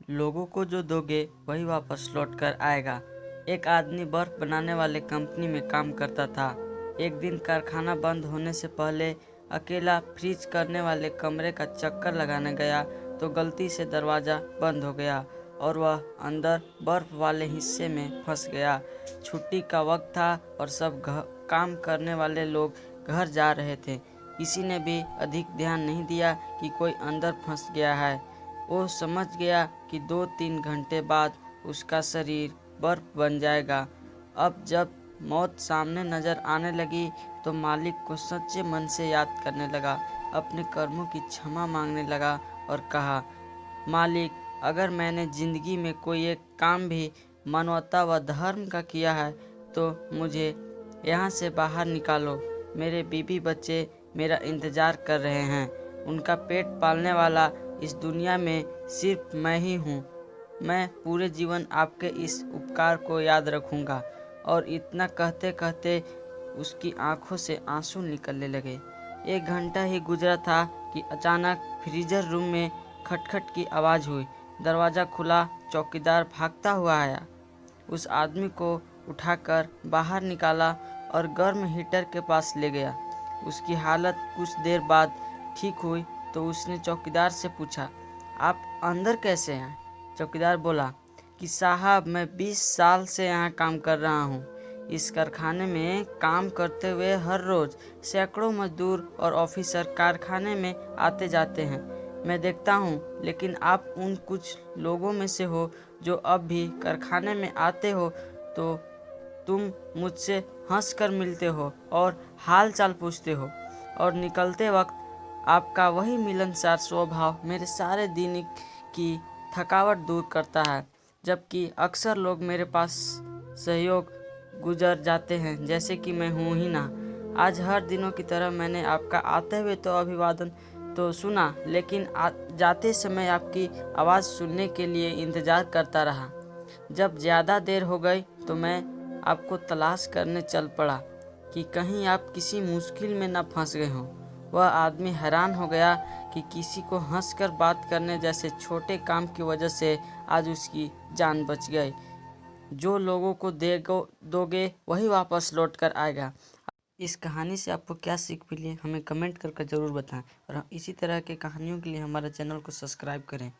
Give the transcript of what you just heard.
लोगों को जो दोगे वही वापस लौट कर आएगा। एक आदमी बर्फ बनाने वाले कंपनी में काम करता था। एक दिन कारखाना बंद होने से पहले अकेला फ्रीज करने वाले कमरे का चक्कर लगाने गया तो गलती से दरवाज़ा बंद हो गया और वह अंदर बर्फ वाले हिस्से में फंस गया। छुट्टी का वक्त था और सब काम करने वाले लोग घर जा रहे थे। किसी ने भी अधिक ध्यान नहीं दिया कि कोई अंदर फंस गया है। वो समझ गया कि 2-3 घंटे बाद उसका शरीर बर्फ बन जाएगा। अब जब मौत सामने नजर आने लगी तो मालिक को सच्चे मन से याद करने लगा, अपने कर्मों की क्षमा मांगने लगा और कहा, मालिक, अगर मैंने जिंदगी में कोई एक काम भी मानवता व धर्म का किया है तो मुझे यहाँ से बाहर निकालो। मेरे बीवी बच्चे मेरा इंतज़ार कर रहे हैं। उनका पेट पालने वाला इस दुनिया में सिर्फ मैं ही हूँ। मैं पूरे जीवन आपके इस उपकार को याद रखूँगा। और इतना कहते कहते उसकी आंखों से आंसू निकलने लगे। 1 घंटा ही गुजरा था कि अचानक फ्रीजर रूम में खटखट की आवाज़ हुई। दरवाज़ा खुला, चौकीदार भागता हुआ आया। उस आदमी को उठाकर बाहर निकाला और गर्म हीटर के पास ले गया। उसकी हालत कुछ देर बाद ठीक हुई तो उसने चौकीदार से पूछा, आप अंदर कैसे हैं? चौकीदार बोला कि साहब, मैं 20 साल से यहाँ काम कर रहा हूँ। इस कारखाने में काम करते हुए हर रोज़ सैकड़ों मजदूर और ऑफिसर कारखाने में आते जाते हैं। मैं देखता हूँ, लेकिन आप उन कुछ लोगों में से हो जो अब भी कारखाने में आते हो तो तुम मुझसे हंसकर मिलते हो और हाल चाल पूछते हो, और निकलते वक्त आपका वही मिलनसार स्वभाव मेरे सारे दिन की थकावट दूर करता है। जबकि अक्सर लोग मेरे पास सहयोग गुजर जाते हैं जैसे कि मैं हूँ ही ना। आज हर दिनों की तरह मैंने आपका आते हुए तो अभिवादन तो सुना, लेकिन जाते समय आपकी आवाज़ सुनने के लिए इंतज़ार करता रहा। जब ज़्यादा देर हो गई तो मैं आपको तलाश करने चल पड़ा कि कहीं आप किसी मुश्किल में न फंस गए हों। वह आदमी हैरान हो गया कि किसी को हंसकर बात करने जैसे छोटे काम की वजह से आज उसकी जान बच गई। जो लोगों को दोगे वही वापस लौट कर आएगा। इस कहानी से आपको क्या सीख मिली हमें कमेंट करके ज़रूर बताएं, और इसी तरह के कहानियों के लिए हमारे चैनल को सब्सक्राइब करें।